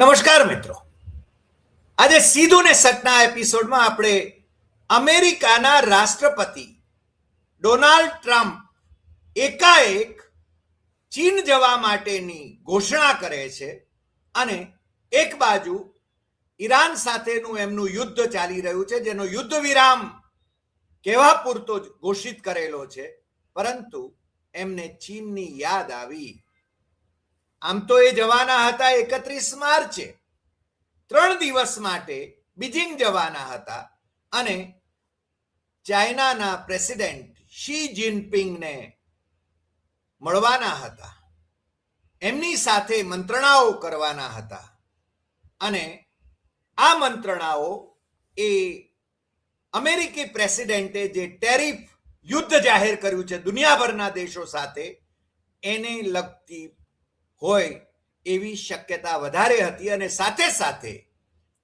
નમસ્કાર મિત્રો, આજે સીધું ને સટના એપિસોડમાં આપણે અમેરિકાના રાષ્ટ્રપતિ ડોનાલ્ડ ટ્રમ્પ એકાએક ચીન જવા માટેની ઘોષણા કરે છે અને એક બાજુ ઈરાન સાથેનું એમનું યુદ્ધ ચાલી રહ્યું છે, જેનો યુદ્ધ વિરામ કહેવા પૂરતો જ ઘોષિત કરેલો છે, પરંતુ એમને ચીનની યાદ આવી. આમ તો એ જવાના હતા 31 માર્ચે, 3 દિવસ માટે બીજિંગ જવાના હતા અને ચાઇનાના પ્રેસિડેન્ટ શી જિનપિંગને મળવાના હતા, એમની સાથે મંત્રણાઓ કરવાના હતા. અને આ મંત્રણાઓ એ અમેરિકી પ્રેસિડેન્ટે જે ટેરિફ યુદ્ધ જાહેર કર્યું છે દુનિયાભરના દેશો સાથે, એને લગતી હોય એવી શક્યતા વધારે હતી. અને સાથે સાથે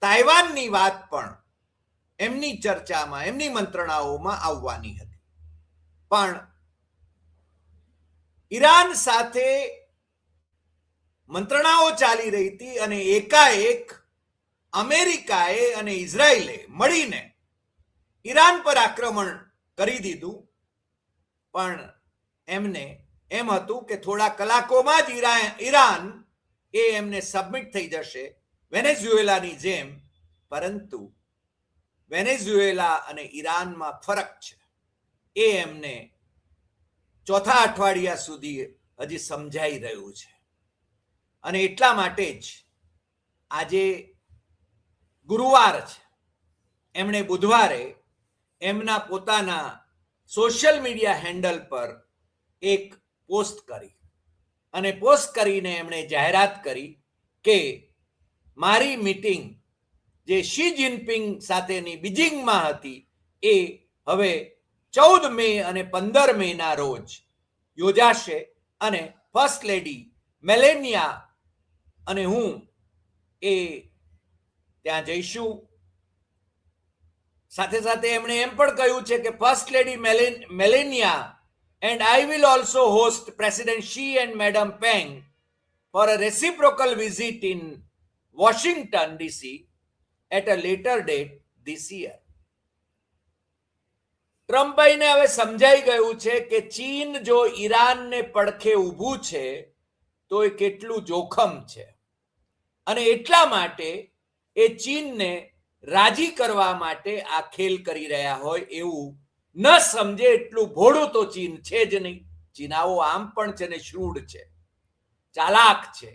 તાઇવાનની વાત પણ એમની ચર્ચામાં, એમની મંત્રણાઓમાં આવવાની હતી. પણ ઈરાન સાથે મંત્રણાઓ ચાલી રહી હતી અને એકાએક અમેરિકાએ અને ઇઝરાયલે મળીને ઈરાન પર આક્રમણ કરી દીધું. પણ એમને એમ હતું કે થોડા કલાકોમાં જ ઈરાન એ એમને સબમિટ થઈ જશે વેનેઝુએલાની જેમ. પરંતુ વેનેઝુએલા અને ઈરાનમાં ફરક છે, એ એમને ચોથા અઠવાડિયા સુધી હજી સમજાઈ રહ્યું છે. અને એટલા માટે જ આજે ગુરુવાર છે, એમણે બુધવારે એમના પોતાના સોશિયલ મીડિયા હેન્ડલ પર એક પોસ્ટ કરી અને પોસ્ટ કરીને એમણે જાહેરાત કરી કે મારી મીટિંગ જે શી જિનપિંગ સાથેની બીજિંગમાં હતી એ હવે 14 મે અને 15 મેના રોજ યોજાશે અને ફર્સ્ટ લેડી મેલેનિયા અને હું એ ત્યાં જઈશું. સાથે સાથે એમણે એમ પણ કહ્યું છે કે first lady Melania and I will also host President Xi and Madam Peng for a reciprocal visit in Washington DC at a later date this year. ટ્રમ્પભાઈને હવે સમજાઈ ગયું છે કે ચીન જો ઈરાનને પડખે ઊભું છે તો એ કેટલું જોખમ છે, અને એટલા માટે એ ચીનને રાજી કરવા માટે આ ખેલ કરી રહ્યા હોય એવું ન સમજે એટલું ભોળું તો ચીન છે જ નહીં. ચીનાઓ આમ પણ છે ને શ્રૂડ છે, ચાલાક છે,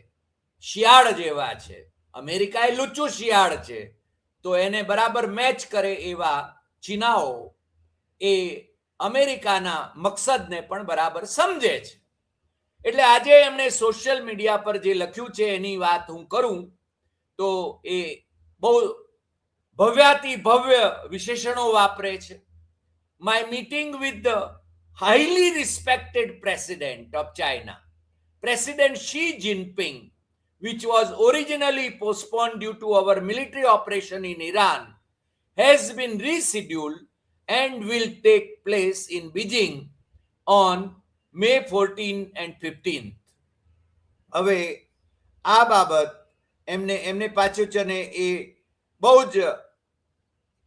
શિયાળ જેવા છે. અમેરિકા એ લુચ્ચું શિયાળ છે, તો એને બરાબર મેચ કરે એવા ચીનાઓ એ અમેરિકાના મકસદને પણ બરાબર સમજે છે. એટલે આજે એમણે સોશિયલ મીડિયા પર જે લખ્યું છે એની વાત હું કરું તો એ બહુ ભવ્યાતિ ભવ્ય વિશેષણો વાપરે છે. My meeting with the highly respected president of China, President Xi Jinping, which was originally postponed due to our military operation in Iran, has been rescheduled and will take place in Beijing on May 14 and 15th. હવે આ બાબત એમને પાછું છે ને એ બહુ જ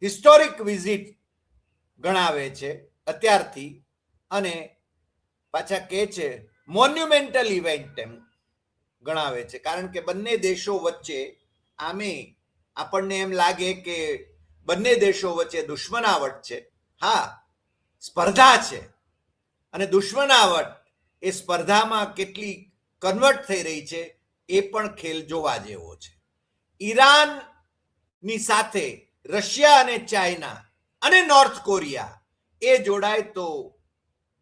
historic visit ગણાવે છે અત્યારથી, અને પાછા કહે છે મોન્યુમેન્ટલ ઇવેન્ટ એમ ગણાવે છે. કારણ કે બંને દેશો વચ્ચે આમે આપણને એમ લાગે કે બંને દેશો વચ્ચે દુશ્મનાવટ છે. હા, સ્પર્ધા છે, અને દુશ્મનાવટ એ સ્પર્ધામાં કેટલી કન્વર્ટ થઈ રહી છે એ પણ ખેલ જોવા જેવો છે. ઈરાનની સાથે રશિયા અને ચાઇના અને નોર્થ કોરિયા એ જોડાય તો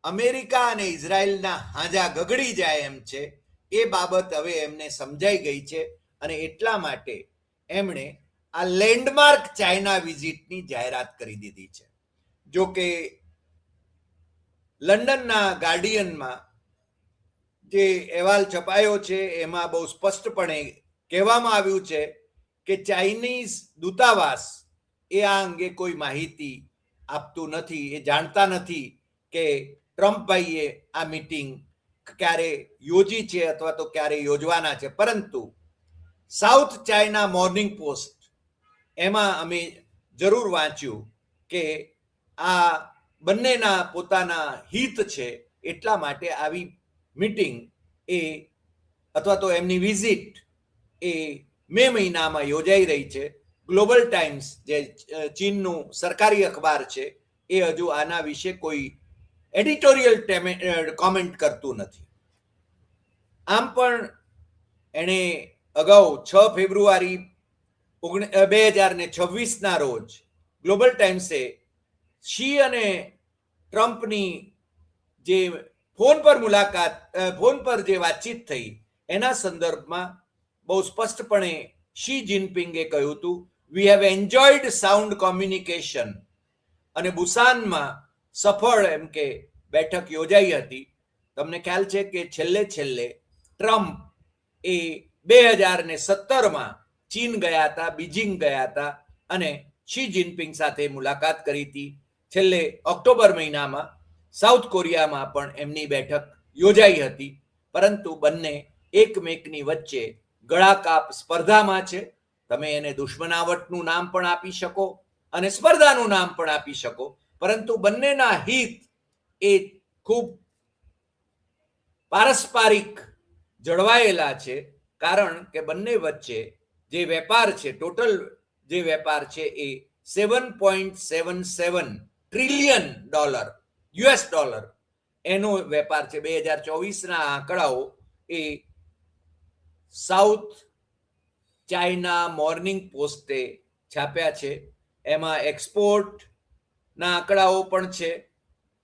અમેરિકા અને ઇઝરાયલના હાજા ગગડી જાય એમ છે. એ બાબત હવે એમને સમજાઈ ગઈ છે અને એટલા માટે એમણે આ લેન્ડમાર્ક ચાઇના વિઝિટની જાહેરાત કરી દીધી છે. જો કે લંડનના ગાર્ડિયનમાં જે અહેવાલ છપાયો છે એમાં બહુ સ્પષ્ટપણે કહેવામાં આવ્યું છે કે ચાઇનીઝ દૂતાવાસ એ આ અંગે કોઈ માહિતી આપતું નથી. એ જાણતા નથી કે ટ્રમ્પભાઈએ આ મીટિંગ ક્યારે યોજી છે અથવા તો ક્યારે યોજવાના છે. પરંતુ સાઉથ ચાઇના મોર્નિંગ પોસ્ટ એમાં અમે જરૂર વાંચ્યું કે આ બંનેના પોતાના હિત છે એટલા માટે આવી મીટિંગ એ અથવા તો એમની વિઝિટ એ મે મહિનામાં યોજાઈ રહી છે. ગ્લોબલ ટાઈમ્સ જે ચીનનું સરકારી અખબાર છે એ હજુ આના વિશે કોઈ એડિટોરિયલ કોમેન્ટ કરતું નથી. આમ પણ એણે અગાઉ 6 ફેબ્રુઆરી 2026ના રોજ ગ્લોબલ ટાઈમ્સે શી અને ટ્રમ્પની જે ફોન પર જે વાતચીત થઈ એના સંદર્ભમાં બહુ સ્પષ્ટપણે શી જિનપિંગે કહ્યું હતું, we have enjoyed sound communication. અને બુસાનમાં સફળ એમ કે બેઠક યોજાઈ હતી. તમને ખ્યાલ છે કે છેલ્લે ટ્રમ્પ એ 2017માં ચીન ગયા હતા, બીજિંગ ગયા હતા અને શી જિનપિંગ સાથે મુલાકાત કરી હતી. છેલ્લે ઓક્ટોબર મહિનામાં સાઉથ કોરિયામાં પણ એમની બેઠક યોજાઈ હતી. પરંતુ બંને એકમેકની વચ્ચે ગળાકાપ સ્પર્ધામાં છે. તમે એને દુશ્મનાવટનું નામ પણ આપી શકો અને સ્પર્ધાનું નામ પણ આપી શકો, પરંતુ બંનેના હિત એ ખૂબ પારસ્પરિક જળવાયેલા છે. કારણ કે બંને વચ્ચે જે વેપાર છે, ટોટલ જે વેપાર છે એ $7.77 ટ્રિલિયન US ડોલર એનો વેપાર છે. 2024ના આંકડાઓ એ સાઉથ ચાઇના મોર્નિંગ પોસ્ટે છાપ્યા છે. એમાં એક્સપોર્ટના આંકડાઓ પણ છે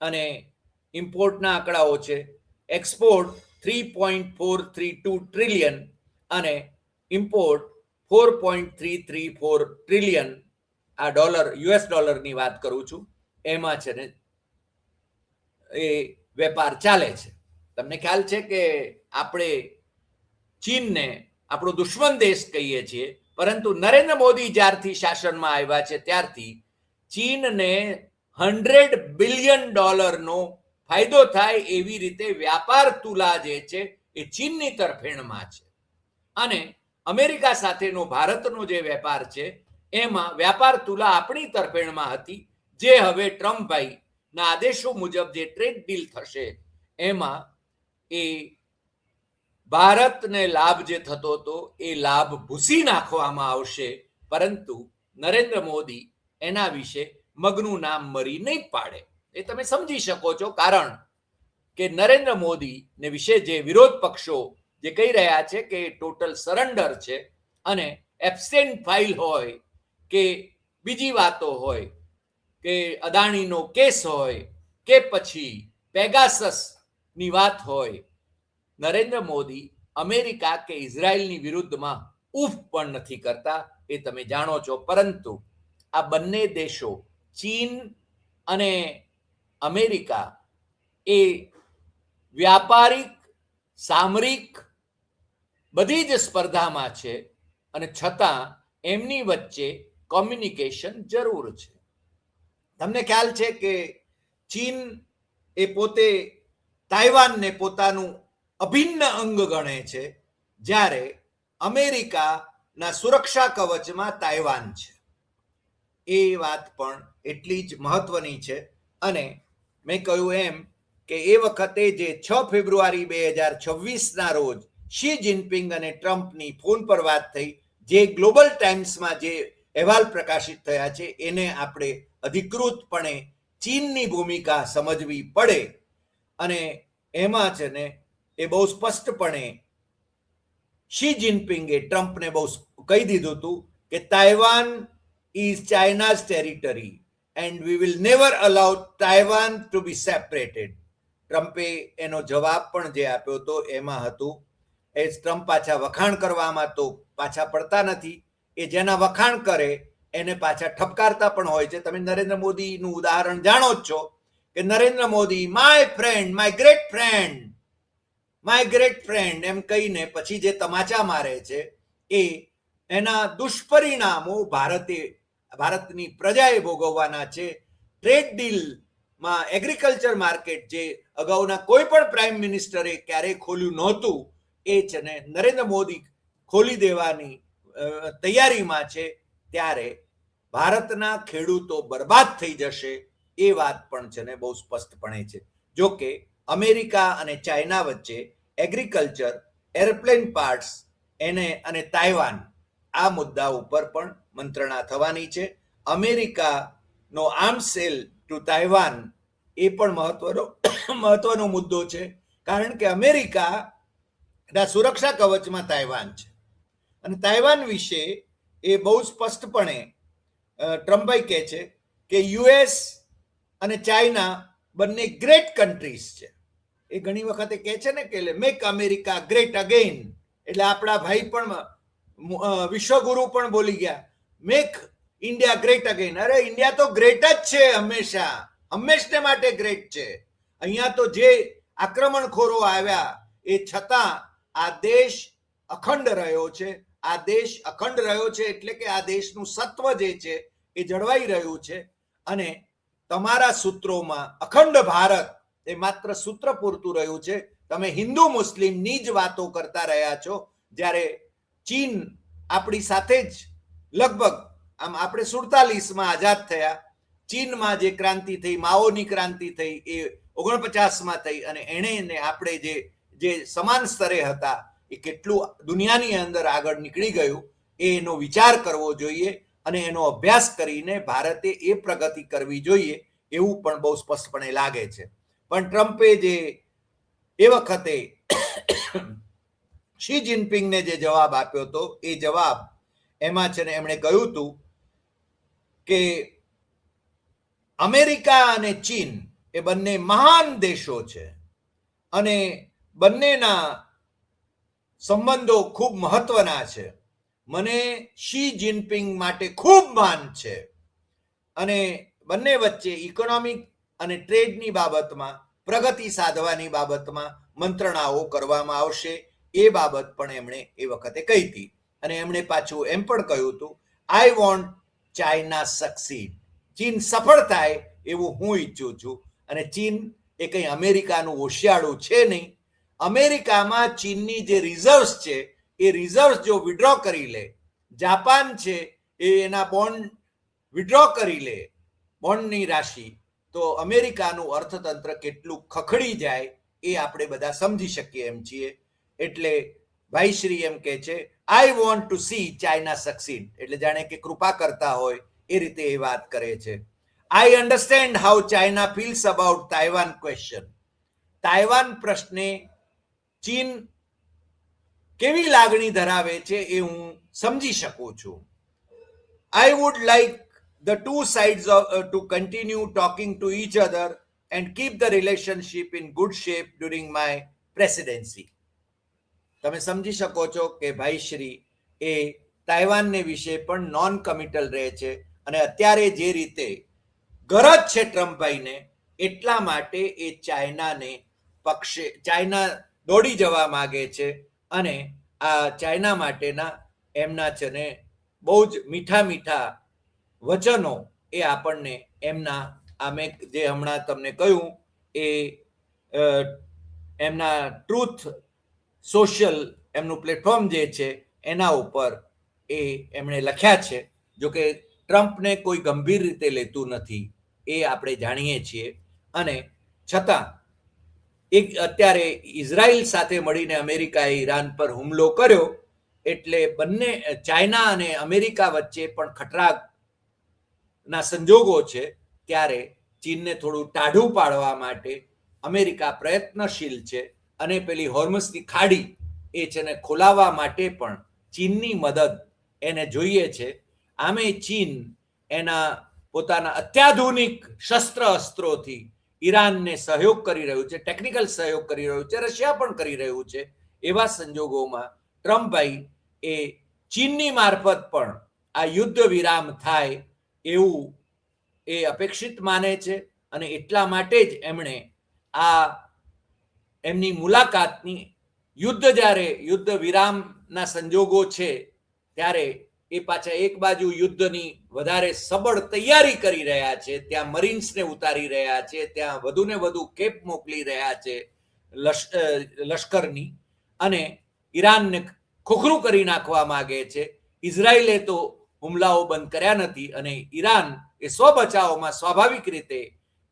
અને ઇમ્પોર્ટના આંકડાઓ છે. એક્સપોર્ટ 3.432 ટ્રિલિયન અને ઇમ્પોર્ટ 4.334 ટ્રિલિયન. આ US ડોલરની વાત કરું છું. એમાં છે ને એ વેપાર ચાલે છે. તમને ખ્યાલ છે કે આપણે ચીનને આપણો દુશ્મન દેશ કહીએ છીએ, પરંતુ નરેન્દ્ર મોદી જ્યારથી શાસનમાં આવ્યા છે ત્યારથી ચીનને $100 બિલિયન ફાયદો થાય એવી રીતે વ્યાપાર તુલા જે છે એ ચીનની તરફેણમાં છે. અને અમેરિકા સાથેનો ભારતનો જે વેપાર છે એમાં વ્યાપાર તુલા આપણી તરફેણમાં હતી, જે હવે ટ્રમ્પભાઈના આદેશો મુજબ જે ટ્રેડ ડીલ થશે એમાં એ ભારતને લાભ જે થતો હતો એ લાભ ભૂસી નાખવામાં આવશે. પરંતુ નરેન્દ્ર મોદી એના વિશે મગનું નામ મરી નહીં પાડે. એ તમે સમજી શકો છો, કારણ કે નરેન્દ્ર મોદીને વિશે જે વિરોધ પક્ષો જે કહી રહ્યા છે કે ટોટલ સરેન્ડર છે અને એબસેન્ટ ફાઇલ હોય કે બીજી વાતો હોય કે અદાણીનો કેસ હોય કે પછી પેગાસસની વાત હોય, નરેન્દ્ર મોદી અમેરિકા કે ઇઝરાયલની વિરુદ્ધમાં ઉફ પણ નથી કરતા, એ તમે જાણો છો. પરંતુ આ બંને દેશો ચીન અને અમેરિકા એ વ્યાપારિક, સામરિક બધી જ સ્પર્ધામાં છે અને છતાં એમની વચ્ચે કોમ્યુનિકેશન જરૂર છે. તમને ખ્યાલ છે કે ચીન એ પોતે તાઇવાનને પોતાનું અભિન્ન અંગ ગણે છે, જ્યારે અમેરિકાના સુરક્ષા કવચમાં તાઇવાન છે. એ વાત પણ એટલી જ મહત્વની છે. અને મેં કહ્યું એમ કે એ વખતે જે 6 ફેબ્રુઆરી 2026ના રોજ શી જિનપિંગ અને ટ્રમ્પની ફોન પર વાત થઈ, જે ગ્લોબલ ટાઈમ્સમાં જે અહેવાલ પ્રકાશિત થયા છે એને આપણે અધિકૃતપણે ચીનની ભૂમિકા સમજવી પડે. અને એમાં છે ને એ બહુ સ્પષ્ટપણે શી જિનપિંગે ટ્રમ્પને બહુ કહી દીધું હતું કે Taiwan is China's territory and we will never allow Taiwan to be separated. ટ્રમ્પે એનો જવાબ પણ જે આપ્યો હતો એમાં હતું, એ ટ્રમ્પ પાછા વખાણ કરવામાં તો પાછા પડતા નથી. એ જેના વખાણ કરે એને પાછા ઠપકારતા પણ હોય છે. તમે નરેન્દ્ર મોદીનું ઉદાહરણ જાણો જ છો કે Narendra Modi my friend, my great friend એમ કહીને પછી જે તમાચા મારે છે એ એના દુષ્પરિણામો ભારતની પ્રજાએ ભોગવવાના છે. ટ્રેડ ડીલમાં એગ્રીકલ્ચર માર્કેટ જે અગાઉના કોઈ પણ પ્રાઇમ મિનિસ્ટરે ક્યારેય ખોલ્યું નહોતું, એ છે ને નરેન્દ્ર મોદી ખોલી દેવાની તૈયારીમાં છે, ત્યારે ભારતના ખેડૂતો બરબાદ થઈ જશે એ વાત પણ છે ને બહુ સ્પષ્ટપણે છે. જો કે અમેરિકા અને ચાઇના વચ્ચે એગ્રીકલ્ચર, એરપ્લેન પાર્ટ્સ અને તાઇવાન આ મુદ્દા ઉપર પણ મંત્રણા થવાની છે. અમેરિકાનો આર્મ સેલ ટુ તાઇવાન એ પણ મહત્વનો મુદ્દો છે, કારણ કે અમેરિકાના સુરક્ષા કવચમાં તાઇવાન છે. અને તાઇવાન વિશે એ બહુ સ્પષ્ટપણે ટ્રમ્પભાઈ કહે છે કે યુએસ અને ચાઇના બંને ગ્રેટ કન્ટ્રીઝ છે. એ ઘણી વખતે કહે છે ને કે મેક અમેરિકા ગ્રેટ અગેન, એટલે આપણા ભાઈ પણ વિશ્વગુરુ પણ બોલી ગયા, મેક ઇન્ડિયા ગ્રેટ અગેન. અરે ઇન્ડિયા તો ગ્રેટ જ છે, હંમેશને માટે ગ્રેટ છે. અહીંયા તો જે આક્રમણખોરો આવ્યા એ છતાં આ દેશ અખંડ રહ્યો છે. આ દેશ અખંડ રહ્યો છે એટલે કે આ દેશનું સત્વ જે છે એ જળવાઈ રહ્યું છે. અને તમારા સૂત્રોમાં અખંડ ભારત એ માત્ર સૂત્ર પૂરતું રહ્યું છે. તમે હિન્દુ મુસ્લિમની જ વાતો કરતા રહ્યા છો, જ્યારે ચીન આપણી સાથે જ લગભગ આમ આપણે 47માં આઝાદ થયા, ચીનમાં જે ક્રાંતિ થઈ, માઓની ક્રાંતિ થઈ એ 49માં થઈ, અને એણે આપણે જે સમાન સ્તરે હતા એ કેટલું દુનિયાની અંદર આગળ નીકળી ગયું એનો વિચાર કરવો જોઈએ, અને એનો અભ્યાસ કરીને ભારતે એ પ્રગતિ કરવી જોઈએ એવું પણ બહુ સ્પષ્ટપણે લાગે છે. પણ ટ્રમ્પે જે એ વખતે શી જિનપિંગને જે જવાબ આપ્યો હતો એ જવાબ એમાં છે ને એમણે કહ્યું હતું કે અમેરિકા અને ચીન એ બંને મહાન દેશો છે અને બંનેના સંબંધો ખૂબ મહત્વના છે. મને શી જિનપિંગ માટે ખૂબ માન છે અને બંને વચ્ચે ઇકોનોમિક અને ટ્રેડની બાબતમાં, પ્રગતિ સાધવાની બાબતમાં મંત્રણાઓ કરવામાં આવશે એ બાબત પણ એમણે એ વખતે કહી હતી. અને એમણે પાછું એમ પણ કહ્યું હતું, આઈ વોન્ટ ચાઇના સક્સીડ, ચીન સફળ થાય એવું હું ઈચ્છું છું. અને ચીન એ કંઈ અમેરિકાનું ઓશિયાળું છે નહીં. અમેરિકામાં ચીનની જે રિઝર્વ્સ છે એ રિઝર્વ્સ જો વિડ્રો કરી લે, જાપાન છે એ એના બોન્ડ વિડ્રો કરી લે, બોન્ડની રાશિ, તો અમેરિકાનું અર્થતંત્ર કેટલું ખખડી જાય એ આપણે બધા સમજી શકીએ એમ છીએ. એટલે ભાઈશ્રી એમ કહે છે, I want to C China succeed, એટલે જાણે કે કૃપા કરતા હોય એ રીતે એ વાત કરે છે. આઈ understand how China feels about Taiwan question, Taiwan પ્રશ્ને ચીન કેવી લાગણી ધરાવે છે એ હું સમજી શકું છું. I would like the two sides to continue talking to each other and keep the relationship in good shape during my presidency. તમે સમજી શકો છો કે ભાઈશ્રી એ તાઇવાનને વિશે પણ નોન કમિટલ રહે છે, અને અત્યારે જે રીતે ગરજ છે ટ્રમ્પભાઈને એટલા માટે એ ચાઇના દોડી જવા માંગે છે. અને આ ચાઇના માટેના એમના છે ને બહુ જ મીઠા મીઠા વચનો એ આપણને એમના મેં જે હમણાં તમને કહ્યું એ એમના ટ્રુથ સોશિયલ એમનું પ્લેટફોર્મ જે છે એના ઉપર એ એમણે લખ્યા છે. જો કે ટ્રમ્પને કોઈ ગંભીર રીતે લેતું નથી એ આપણે જાણીએ છીએ, અને છતાં અત્યારે ઇઝરાયલ સાથે મળીને અમેરિકાએ ઈરાન પર હુમલો કર્યો એટલે બંને ચાઇના અને અમેરિકા વચ્ચે પણ ખટરાગના સંજોગો છે. ત્યારે ચીનને થોડું ટાઢું પાડવા માટે અમેરિકા પ્રયત્નશીલ છે, અને પેલી હોર્મઝની ખાડી એ છે ને ખોલાવવા માટે પણ ચીનની મદદ એને જોઈએ છે. આમે ચીન એના પોતાના અત્યાધુનિક શસ્ત્ર અસ્ત્રોથી ઈરાનને સહયોગ કરી રહ્યું છે, ટેકનિકલ સહયોગ કરી રહ્યું છે, રશિયા પણ કરી રહ્યું છે. એવા સંજોગોમાં ટ્રમ્પભાઈ એ ચીનની મારફત પણ આ યુદ્ધ વિરામ થાય એવું એ અપેક્ષિત માને છે, અને એટલા માટે જ એમણે આ એમની મુલાકાતની જ્યારે યુદ્ધ વિરામના સંજોગો છે ત્યારે એ પાછા એક બાજુ યુદ્ધની વધારે સબળ તૈયારી કરી રહ્યા છે, ત્યાં મરીન્સને ઉતારી રહ્યા છે, ત્યાં વધુને વધુ કેપ મોકલી રહ્યા છે લશ્કરની, અને ઈરાનને ખોખરું કરી નાખવા માંગે છે. ઇઝરાયલે તો હુમલાઓ બંધ કર્યા નથી અને ઈરાન એ સ્વ બચાવમાં સ્વાભાવિક રીતે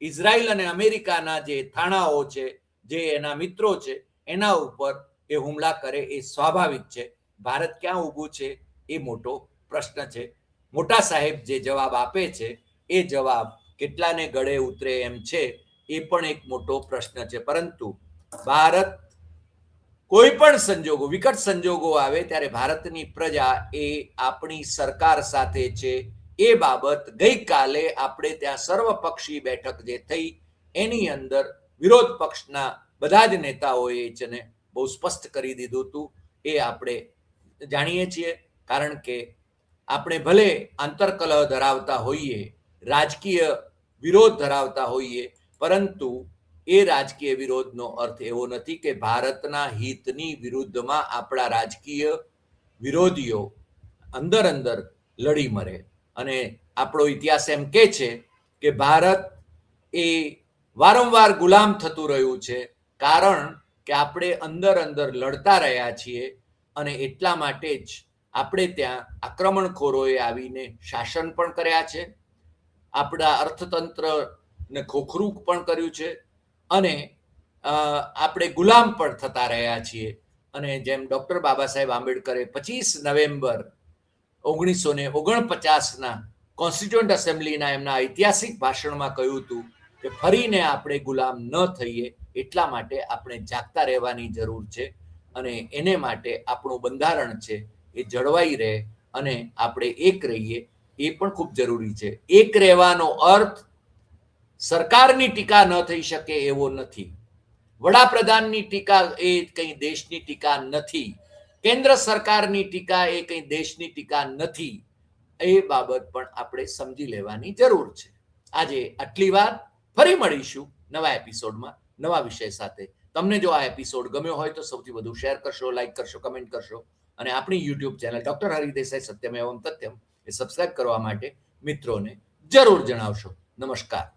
ઇઝરાયલ અને અમેરિકાના જે થાણાઓ છે, જે એના મિત્રો છે, એના ઉપર એ હુમલા કરે એ સ્વાભાવિક છે. ભારત ક્યાં ઊભું છે એ મોટો પ્રશ્ન છે. મોટા સાહેબ જે જવાબ આપે છે એ જવાબ કેટલાને ગળે ઉતરે એમ છે એ પણ એક મોટો પ્રશ્ન છે. પરંતુ ભારત કોઈ પણ સંજોગો, વિકટ સંજોગો આવે ત્યારે ભારતની પ્રજા એ આપણી સરકાર સાથે છે. એ બાબત ગઈકાલે આપણે ત્યાં સર્વપક્ષી બેઠક જે થઈ એની અંદર વિરોધ પક્ષના બધા જ નેતાઓએ છે ને બહુ સ્પષ્ટ કરી દીધું હતું. એ આપણે જાણીએ છીએ, કારણ કે આપણે ભલે આંતરકલહ ધરાવતા હોઈએ, રાજકીય વિરોધ ધરાવતા હોઈએ, પરંતુ એ રાજકીય વિરોધનો અર્થ એવો નથી કે ભારતના હિતની વિરુદ્ધમાં આપણા રાજકીય વિરોધીઓ અંદર અંદર લડી મરે. અને આપણો ઇતિહાસ એમ કહે છે કે ભારત એ વારંવાર ગુલામ થતું રહ્યું છે, કારણ કે આપણે અંદર અંદર લડતા રહ્યા છીએ. અને એટલા માટે જ આપણે ત્યાં આક્રમણખોરોએ આવીને શાસન પણ કર્યા છે, આપણા અર્થતંત્રને ખોખરું પણ કર્યું છે, અને આપણે ગુલામ પણ થતા રહ્યા છીએ. અને જેમ doctor Baba Saheb આંબેડકરે 25 November 1949ના constituent એસેમ્બલીના એમના ઐતિહાસિક ભાષણમાં કહ્યું હતું કે ફરીને આપણે ગુલામ ન થઈએ, એટલા માટે આપણે જાગતા રહેવાની જરૂર છે. અને એને માટે આપણું બંધારણ છે એ જળવાઈ રહે અને આપણે એક રહીએ એ પણ ખૂબ જરૂરી છે. એક રહેવાનો અર્થ સરકારની ટીકા ન થઈ શકે એવો નથી, વડાપ્રધાનની ટીકા એ કંઈ દેશની ટીકા નથી, કેન્દ્ર સરકારની ટીકા એ કંઈ દેશની ટીકા નથી. એ બાબત પણ આપણે સમજી લેવાની જરૂર છે. આજે આટલી વાત, ફરી મળીશું નવા એપિસોડમાં નવા વિષય સાથે. તમને જો આ એપિસોડ ગમ્યો હોય તો સૌથી વધુ શેર કરશો, લાઈક કરશો, કમેન્ટ કરશો, અને આપણી YouTube channel doctor Hari Desai સત્યમ એવં તથ્યમ એ સબસ્ક્રાઇબ કરવા માટે મિત્રોને જરૂર જણાવશો. નમસ્કાર.